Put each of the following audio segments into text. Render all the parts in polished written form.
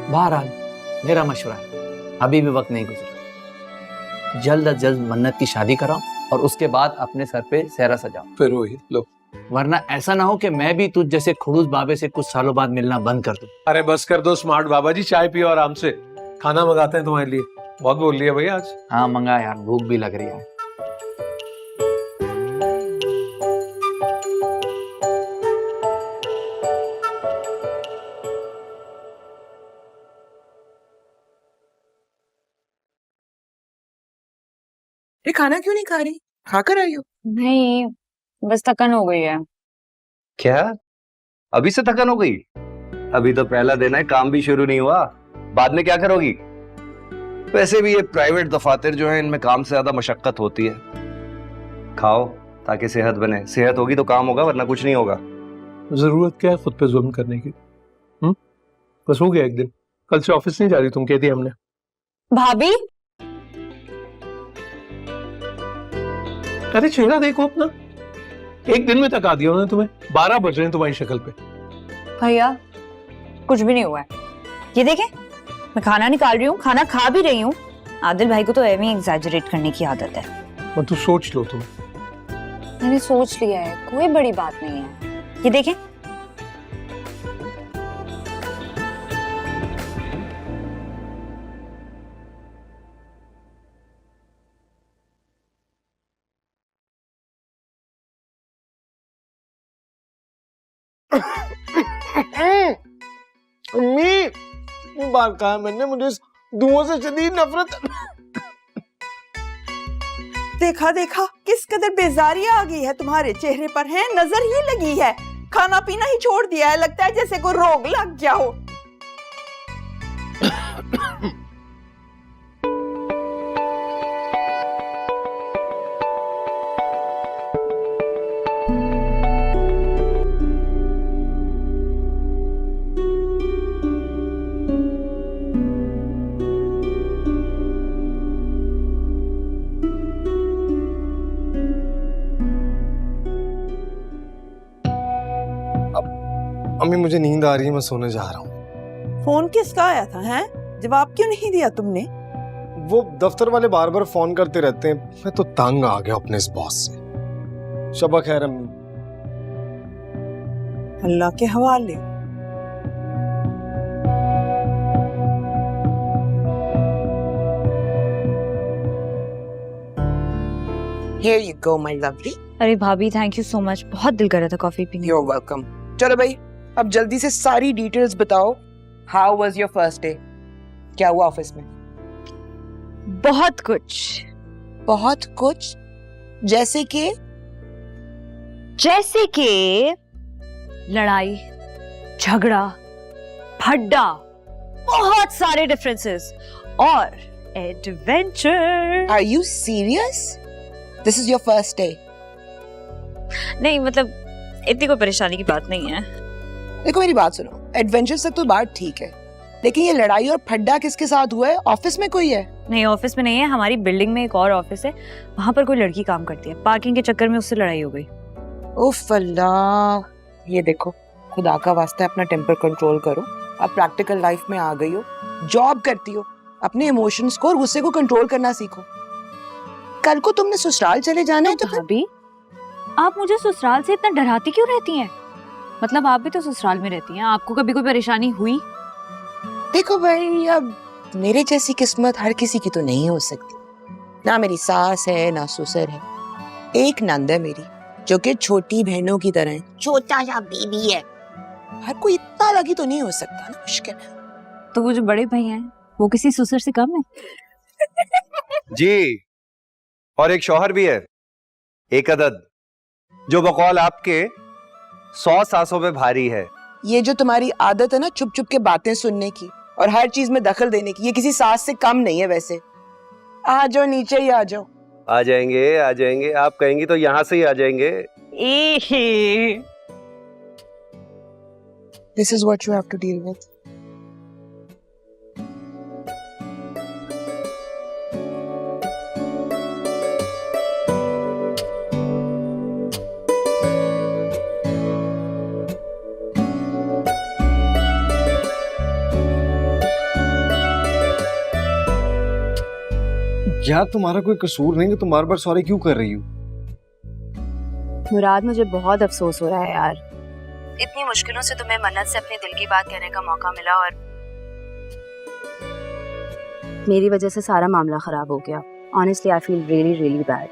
बहरहाल मेरा मशवरा है, अभी भी वक्त नहीं गुजरा, जल्द अज जल्द मन्नत की शादी कराओ और उसके बाद अपने सर पे सेहरा सजाओ। फिर वही लो, वरना ऐसा ना हो कि मैं भी तुझ जैसे खुड़ूस बाबे से कुछ सालों बाद मिलना बंद कर दूं। अरे बस कर दो स्मार्ट बाबा जी, चाय पियो आराम से, खाना मंगाते हैं तुम्हारे लिए। बहुत बोल लिया भैया आज। हाँ मंगा यार, भूख भी लग रही है। ये खाना क्यों नहीं खा रही? खाकर आई हो? नहीं, बस थकन हो गई है। क्या अभी से थकन हो गई? अभी तो पहला दिन है, काम भी शुरू नहीं हुआ, बाद में क्या करोगी? वैसे भी ये प्राइवेट दफातर जो है इनमें काम से ज्यादा मशक्कत होती है। खाओ ताकि सेहत बने, सेहत होगी तो काम होगा, वरना कुछ नहीं होगा। जरूरत क्या है खुद पे जुल्म करने की? बस हो गया एक दिन, कल से ऑफिस नहीं जा रही तुम, कहती हमने। भाभी, अरे चेहरा देखो अपना, एक दिन में थका दिया उन्होंने तुम्हें। 12 बज रहे हैं तुम्हारी शक्ल पे। भैया कुछ भी नहीं हुआ है, ये देखें मैं खाना निकाल रही हूँ, खाना खा भी रही हूँ। आदिल भाई को तो एवं एग्जैजरेट करने की आदत है। तू सोच लो तुम। मैंने सोच लिया है, कोई बड़ी बात नहीं है। ये देखें, अम्मी, बार कहा मैंने, मुझे इस धुओं से शदीद नफरत। देखा देखा किस कदर बेजारी आ गई है तुम्हारे चेहरे पर, है नजर ही लगी है, खाना पीना ही छोड़ दिया है, लगता है जैसे कोई रोग लग गया हो। अम्मी मुझे नींद आ रही है, मैं सोने जा रहा हूँ। फोन किसका आया था, हैं? जवाब क्यों नहीं दिया तुमने? वो दफ्तर वाले बार बार फोन करते रहते हैं, मैं तो तंग आ गया अपने इस बॉस से। शबा खैर अम्मी। अल्लाह के हवाले। Here you go, my lovely. अरे भाभी थैंक यू सो मच, बहुत दिल कर रहा था कॉफी पीने। You're welcome. चलो भाई, अब जल्दी से सारी डिटेल्स बताओ। How was your first day? क्या हुआ ऑफिस में? बहुत कुछ। बहुत कुछ? जैसे कि लड़ाई, झगड़ा, फड्डा, बहुत सारे डिफरेंसेस और adventure. Are you serious? This is your first day. नहीं मतलब इतनी कोई परेशानी की बात नहीं है। देखो मेरी बात सुनो, एडवेंचर तक तो बात ठीक है, लेकिन ये लड़ाई और फड्डा किसके साथ हुआ है? ऑफिस में कोई है? नहीं ऑफिस में नहीं है, हमारी बिल्डिंग में एक और ऑफिस है, वहां पर कोई लड़की काम करती है, पार्किंग के चक्कर में उससे लड़ाई हो गई। उफ अल्लाह, ये देखो खुदा का वास्ता अपना टेम्पर कंट्रोल करो। अब प्रैक्टिकल लाइफ में आ गई हो, जॉब करती हो, अपने इमोशंस को और गुस्से को कंट्रोल करना सीखो। कल को तुमने ससुराल चले जाना है तो फिर भाभी आप मुझे ससुराल से इतना डराती क्यों रहती हैं? मतलब आप भी तो ससुराल में रहती हैं, आपको कभी कोई परेशानी हुई? देखो भाई, अब मेरे जैसी किस्मत हर किसी की तो नहीं हो सकती। ना मेरी सास है ना ससुर है, एक नंद है मेरी जो कि छोटी बहनों की तरह है, छोटा सा बेबी है। हर कोई इतना लगी तो नहीं हो सकता ना, मुश्किल है। तो वो जो बड़े भाई हैं वो किसी ससुर से कम है? जी, और एक शौहर भी है, एक अदद, जो बकौल आपके 100 सासों पे भारी है। ये जो तुम्हारी आदत है ना चुप चुप के बातें सुनने की और हर चीज में दखल देने की, ये किसी सास से कम नहीं है। वैसे आ जाओ, नीचे ही आ जाओ। आ जाएंगे, आप कहेंगी तो यहाँ से ही आ जाएंगे। This is what you have to deal with. यार तुम्हारा कोई कसूर नहीं कि तुम बार बार सॉरी क्यों कर रही हो? मुराद, मुझे बहुत अफसोस हो रहा है यार। इतनी मुश्किलों से तुम्हें मन्नत से अपने दिल की बात कहने का मौका मिला और मेरी वजह से सारा मामला खराब हो गया। Honestly I feel really really bad.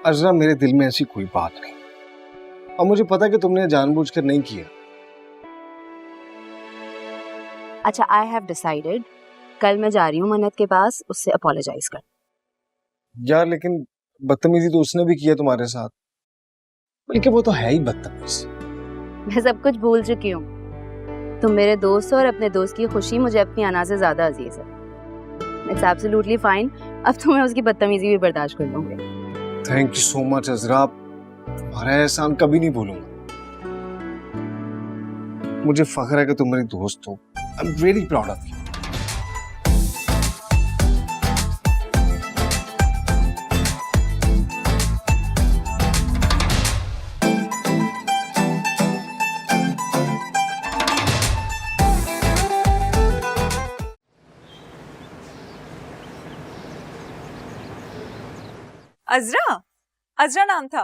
Azra, मेरे दिल में ऐसी कोई बात नहीं और मुझे पता है कि तुमने जानबूझकर नहीं किया। अच्छा, आई हैव डिसाइडेड, कल मैं जा रही हूँ मन्नत के पास उससे अपोलोजाइज कर। यार लेकिन बदतमीजी तो उसने भी किया तुम्हारे साथ, बल्कि वो तो है ही बदतमीज। मैं सब कुछ भूल चुकी हूँ। तुम मेरे दोस्त हो और अपने दोस्त की खुशी मुझे अपनी अना से ज्यादा अजीज है। It's absolutely fine. अब तो मैं उसकी बदतमीजी भी बर्दाश्त कर लूंगी। थैंक यू सो मच अजरा, तुम्हारा एहसान कभी नहीं भूलूंगा। मुझे फख्र है कि तुम मेरी दोस्त हो। I am really proud of you. Azra, Azra नाम था।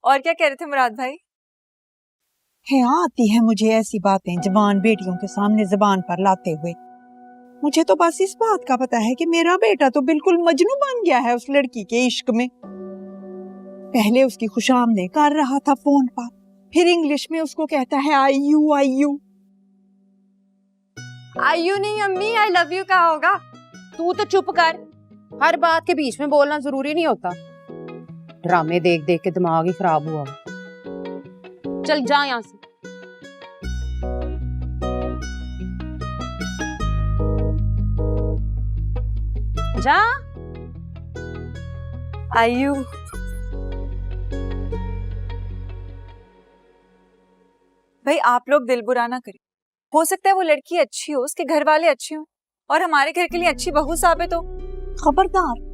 और क्या कह रहे थे मुराद भाई? है आती है मुझे ऐसी बातें जवान बेटियों के सामने जुबान पर लाते हुए। मुझे तो बस इस बात का पता है कि मेरा बेटा तो बिल्कुल मजनू बन गया है उस लड़की के इश्क में। पहले उसकी खुशामदीद कर रहा था फोन पर, फिर इंग्लिश में उसको कहता है I you I you. I you नहीं अम्मी, आई लव यू कहा होगा। तू तो चुप कर, हर बात के बीच में बोलना जरूरी नहीं होता। ड्रामे देख देख के दिमाग ही खराब हुआ। चल जा यहाँ से। जा। आयु, भाई आप लोग दिल बुरा ना करें। हो सकता है वो लड़की अच्छी हो, उसके घर वाले अच्छे हो और हमारे घर के लिए अच्छी बहू साबित हो। खबरदार,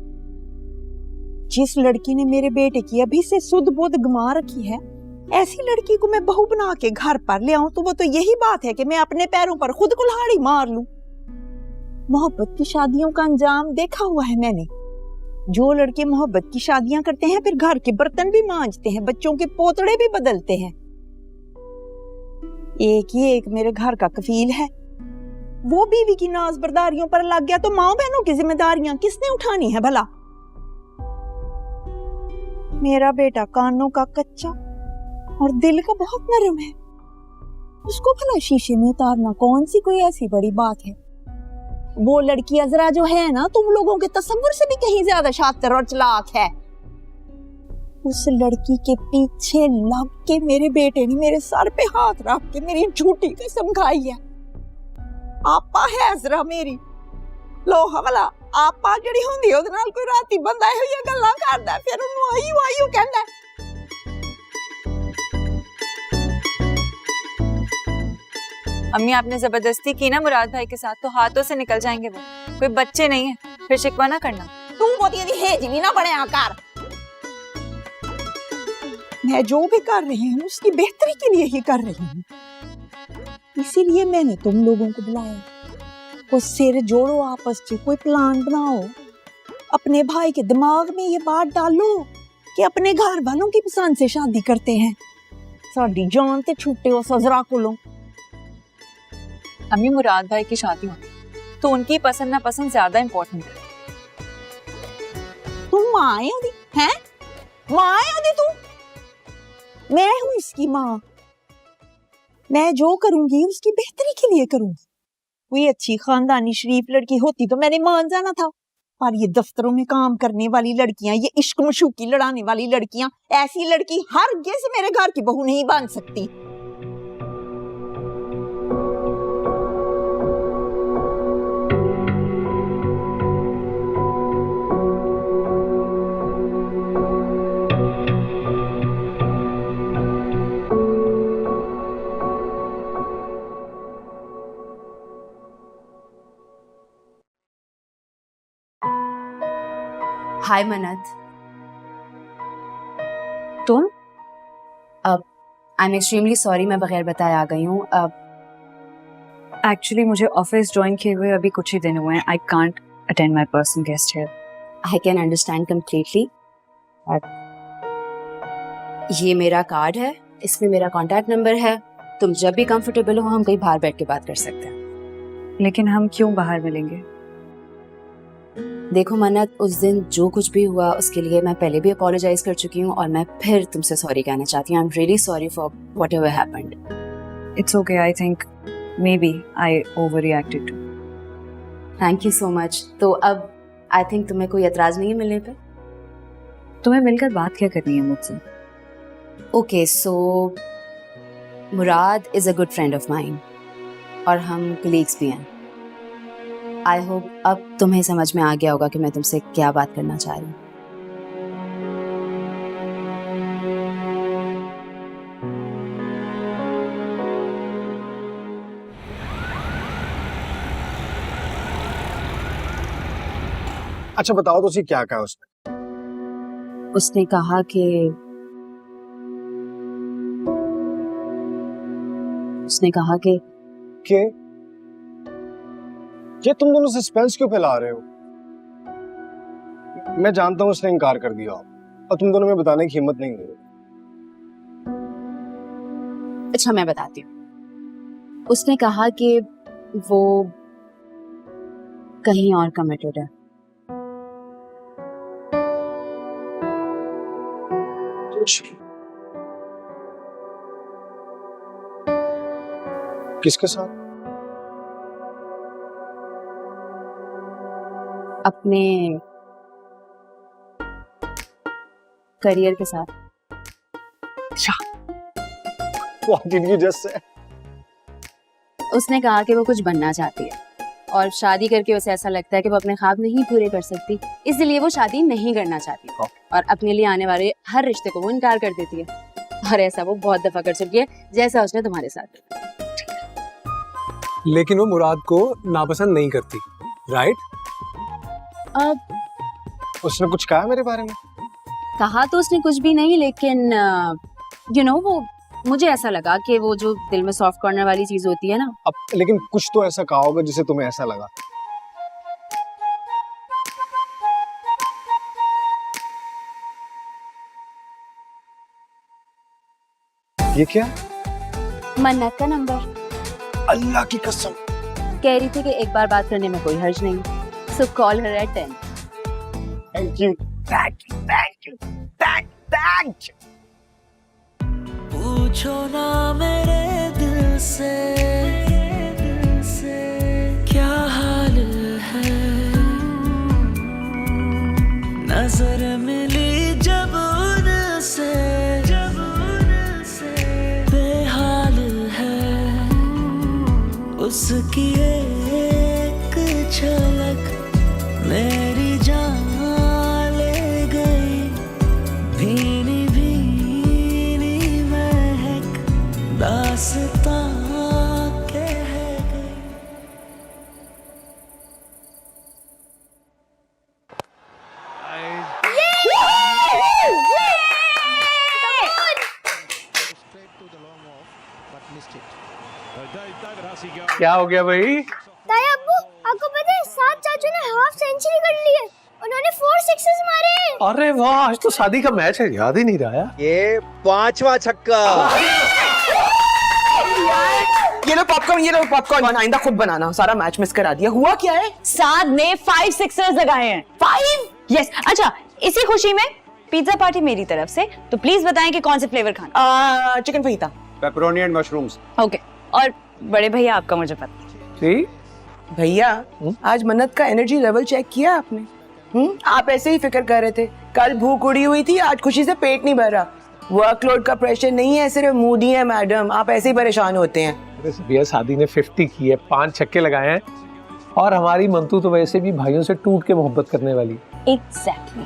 जिस लड़की ने मेरे बेटे की अभी से सुध बुध गमा रखी है, ऐसी लड़की को मैं बहू बना के घर पर ले आऊं तो वो तो यही बात है कि मैं अपने पैरों पर खुद कुल्हाड़ी मार लूं। मोहब्बत की शादियों का अंजाम देखा हुआ है मैंने। जो लड़के मोहब्बत की शादियां करते हैं फिर घर के बर्तन भी मांजते हैं, बच्चों के पोतड़े भी बदलते हैं। एक ही एक मेरे घर का कफील है, वो बीवी की नाज बर्दारियों पर लग गया तो माँ बहनों की जिम्मेदारियां किसने उठानी है भला? मेरा बेटा कानों का कच्चा और दिल का बहुत नरम है, उसको भला शीशे में उतारना कौन सी कोई ऐसी बड़ी बात है? वो लड़की अजरा जो है ना, तुम लोगों के तसव्वुर से भी कहीं ज्यादा शातिर और चालाक है। उस लड़की के पीछे लग के मेरे बेटे ने मेरे सर पे हाथ रख के मेरी झूठी कसम खाई है। आपा है अजरा मेरी, लो हवला आपा जड़ी हुंदी ओदे नाल कोई राती बंदा है ये गल्लां करदा फिर ओनु आयू आयू कहंदा। अम्मी आपने जबरदस्ती की ना मुराद भाई के साथ तो हाथों से निकल जाएंगे वो। कोई बच्चे नहीं है, फिर शिकवा ना करना। तू मोती दी हेजली ना बने आकार। मैं जो भी कर रही हूँ उसकी बेहतरी के लिए ही कर रही हूँ, इसीलिए मैंने तुम लोगों को बुलाया। कोई सिर जोड़ो आपस में, कोई प्लान बनाओ, अपने भाई के दिमाग में ये बात डालो कि अपने घर वालों की पसंद से शादी करते हैं। साड़ी जान ते छूटे हो सजरा को लो। अम्मी मुराद भाई की शादी होती तो उनकी पसंद ना पसंद ज्यादा इम्पोर्टेंट है। तुम माँ है अदी, हैं? माँ है अदी तू? मैं हूँ इसकी माँ। मैं जो करूंगी उसकी बेहतरी के लिए करूंगी। कोई अच्छी खानदानी शरीफ लड़की होती तो मैंने मान जाना था, पर ये दफ्तरों में काम करने वाली लड़कियां, ये इश्क मशूकी लड़ाने वाली लड़कियां, ऐसी लड़की हरगिज़ मेरे घर की बहू नहीं बन सकती। हाय मन्नत। तुम? अब आई एम एक्सट्रीमली सॉरी, मैं बगैर बताए आ गई हूँ। अब एक्चुअली मुझे ऑफिस ज्वाइन किए हुए अभी कुछ ही दिन हुए हैं। I can't attend my personal guest here. I can understand completely. ये मेरा कार्ड है, इसमें मेरा कॉन्टैक्ट नंबर है। तुम जब भी कंफर्टेबल हो हम कहीं बाहर बैठ के बात कर सकते हैं। लेकिन हम क्यों बाहर मिलेंगे? देखो मन्नत, उस दिन जो कुछ भी हुआ उसके लिए मैं पहले भी अपोलोजाइज कर चुकी हूँ और मैं फिर तुमसे सॉरी कहना चाहती हूँ। I am really sorry for whatever happened. It's okay, I think maybe I overreacted too. Thank you so much. तो अब आई थिंक तुम्हें कोई एतराज नहीं है मिलने पे? तुम्हें मिलकर बात क्या करनी है मुझसे? Okay, so Murad is a good friend of mine और हम कलीग्स भी हैं। आई होप अब तुम्हें समझ में आ गया होगा कि मैं तुमसे क्या बात करना चाह रही हूँ। अच्छा बताओ तो उसे क्या कहा उसने? उसने कहा कि ये तुम दोनों सस्पेंस क्यों फैला रहे हो? मैं जानता हूं उसने इनकार कर दिया और तुम दोनों में बताने की हिम्मत नहीं हुई। अच्छा मैं बताती हूँ। उसने कहा कि वो कहीं और कमिटेड है। किसके साथ? अपने करियर के साथ। What did you just say? उसने कहा कि वो कुछ बनना चाहती है और शादी करके उसे ऐसा लगता है कि वो अपने ख्वाब नहीं पूरे कर सकती, इसलिए वो शादी नहीं करना चाहती और अपने लिए आने वाले हर रिश्ते को वो इनकार कर देती है। और ऐसा वो बहुत दफा कर चुकी है, जैसा उसने तुम्हारे साथ। लेकिन वो मुराद को नापसंद नहीं करती, राइट? अब उसने कुछ कहा मेरे बारे में? कहा तो उसने कुछ भी नहीं, लेकिन यू नो वो मुझे ऐसा लगा कि वो जो दिल में सॉफ्ट कॉर्नर वाली चीज होती है ना। अब लेकिन कुछ तो ऐसा कहा होगा जिसे तुम्हें ऐसा लगा। ये क्या? मन्नत का नंबर। अल्लाह की कसम। कह रही थी कि एक बार बात करने में कोई हर्ज नहीं, so call her at 10। Thank you. पूछो ना मेरे दिल से क्या हाल है, नजर मिली जब उनसे बेहाल है, उसकी एक झलक मेरी जान ले गई, भीनी भीनी महक दास्तां कह गई। क्या हो गया भाई? ताया अब्बू, आपको पता है सात चाचू ने हाफ सेंचुरी कर ली है। उन्होंने 4 सिक्सेस मारे। अरे वाह, आज तो शादी का मैच है, याद ही नहीं रहा यार। ये 5वां छक्का। ये लो पॉपकॉर्न, आइंदा खुद बनाना। सारा मैच मिस करा दिया। हुआ क्या है? साद ने 5 सिक्सर्स लगाए हैं। 5? यस। अच्छा, इसी खुशी में पिज्जा पार्टी मेरी तरफ से, तो प्लीज बताएं कि कौन से फ्लेवर खाना। Chicken fajita, pepperoni and mushrooms. Okay. और बड़े भैया आपका मुझे पता। ठीक। भैया आज मन्नत का एनर्जी लेवल चेक किया आपने? आप ऐसे ही फिक्र कर रहे थे। कल भूख उड़ी हुई थी, आज खुशी से पेट नहीं भर रहा। वर्कलोड का प्रेशर नहीं है, सिर्फ मूडी है मैडम। आप ऐसे ही परेशान होते हैं। अरे भैया, शादी ने 50 की है, 5 छक्के लगाए हैं और हमारी मंतू तो वैसे भी भाइयों से टूट के मोहब्बत करने वाली। एग्जैक्टली।